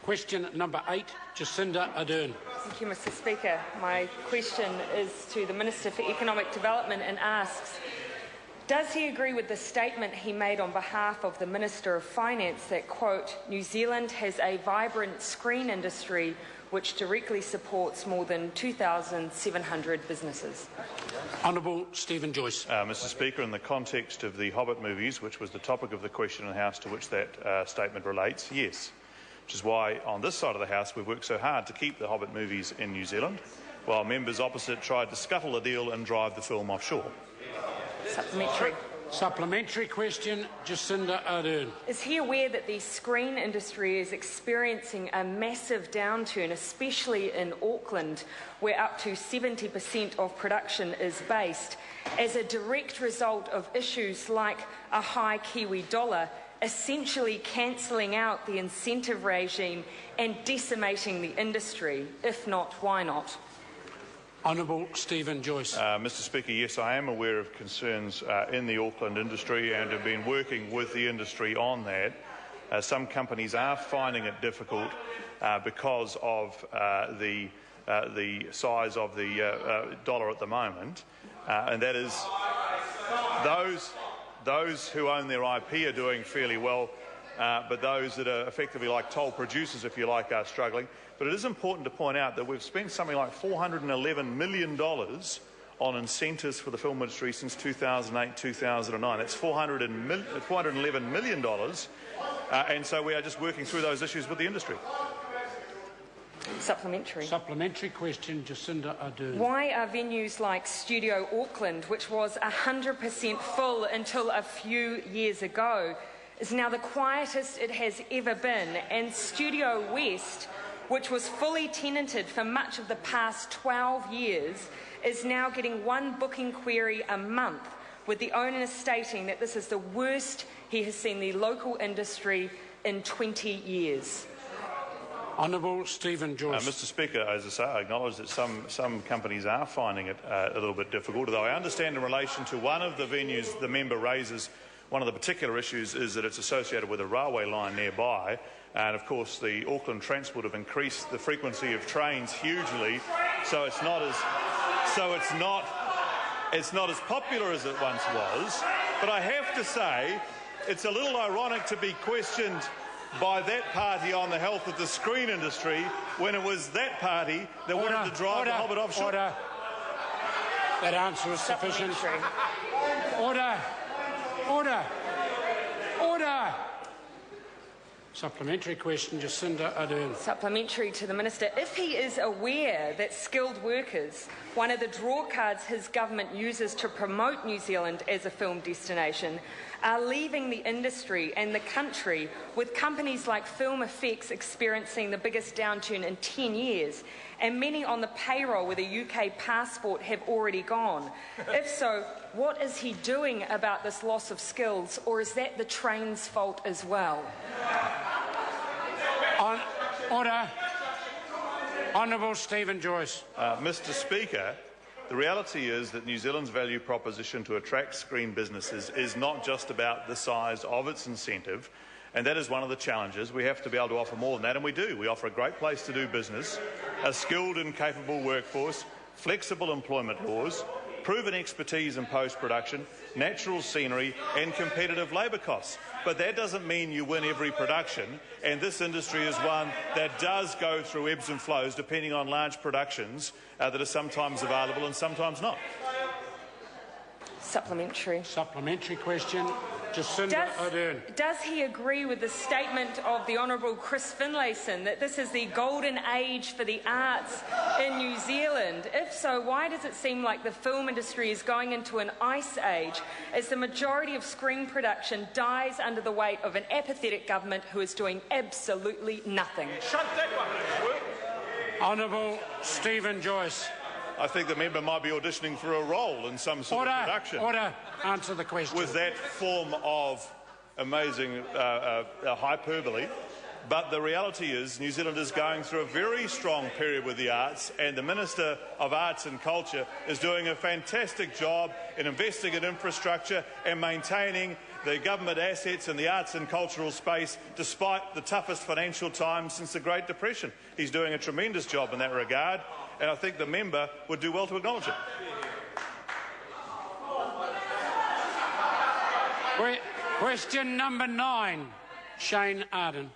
Question number 8, Jacinda Ardern. Thank you, Mr Speaker. My question is to the Minister for Economic Development and asks, does he agree with the statement he made on behalf of the Minister of Finance that, quote, New Zealand has a vibrant screen industry which directly supports more than 2,700 businesses? Honourable Stephen Joyce. Mr Speaker, in the context of the Hobbit movies, which was the topic of the question in the House to which that statement relates, yes. Which is why on this side of the House we've worked so hard to keep the Hobbit movies in New Zealand, while members opposite tried to scuttle the deal and drive the film offshore. Supplementary. Supplementary question, Jacinda Ardern. Is he aware that the screen industry is experiencing a massive downturn, especially in Auckland, where up to 70% of production is based, as a direct result of issues like a high Kiwi dollar, essentially cancelling out the incentive regime and decimating the industry? If not, why not? Honourable Stephen Joyce. Mr Speaker, yes, I am aware of concerns in the Auckland industry and have been working with the industry on that. Some companies are finding it difficult because of the size of the dollar at the moment, and that is those who own their IP are doing fairly well, but those that are effectively like toll producers, if you like, are struggling. But it is important to point out that we've spent something like $411 million on incentives for the film industry since 2008-2009. That's $411 million, and so we are just working through those issues with the industry. Supplementary. Supplementary question, Jacinda Ardern. Why are venues like Studio Auckland, which was 100% full until a few years ago, is now the quietest it has ever been, and Studio West, which was fully tenanted for much of the past 12 years, is now getting one booking query a month, with the owner stating that this is the worst he has seen the local industry in 20 years? Honourable Stephen Joyce. Mr Speaker, as I say, I acknowledge that some companies are finding it a little bit difficult, although I understand in relation to one of the venues the member raises, one of the particular issues is that it's associated with a railway line nearby, and of course the Auckland Transport have increased the frequency of trains hugely, so it's not as popular as it once was. But I have to say, it's a little ironic to be questioned by that party on the health of the screen industry when it was that party that wanted to drive the Hobbit offshore. Order. That answer is sufficient. Order. Order. Order. Supplementary question, Jacinda Ardern. Supplementary to the Minister. If he is aware that skilled workers, one of the drawcards his government uses to promote New Zealand as a film destination, are leaving the industry and the country, with companies like Film Effects experiencing the biggest downturn in 10 years, and many on the payroll with a UK passport have already gone. If so, what is he doing about this loss of skills, or is that the train's fault as well? Order. Honourable Stephen Joyce. Mr Speaker, the reality is that New Zealand's value proposition to attract screen businesses is not just about the size of its incentive, and that is one of the challenges. We have to be able to offer more than that, and we do. We offer a great place to do business, a skilled and capable workforce, flexible employment laws, proven expertise in post-production, natural scenery and competitive labour costs. But that doesn't mean you win every production, and this industry is one that does go through ebbs and flows depending on large productions that are sometimes available and sometimes not. Supplementary. Supplementary question, Jacinda Ardern. Does he agree with the statement of the Honourable Chris Finlayson that this is the golden age for the arts in New Zealand? If so, why does it seem like the film industry is going into an ice age as the majority of screen production dies under the weight of an apathetic government who is doing absolutely nothing? Shut that one. Honourable Stephen Joyce. I think the member might be auditioning for a role in some sort of production. Order. Answer the question. With that form of amazing hyperbole. But the reality is New Zealand is going through a very strong period with the arts, and the Minister of Arts and Culture is doing a fantastic job in investing in infrastructure and maintaining the government assets in the arts and cultural space despite the toughest financial times since the Great Depression. He's doing a tremendous job in that regard, and I think the member would do well to acknowledge it. Question number 9, Shane Ardern.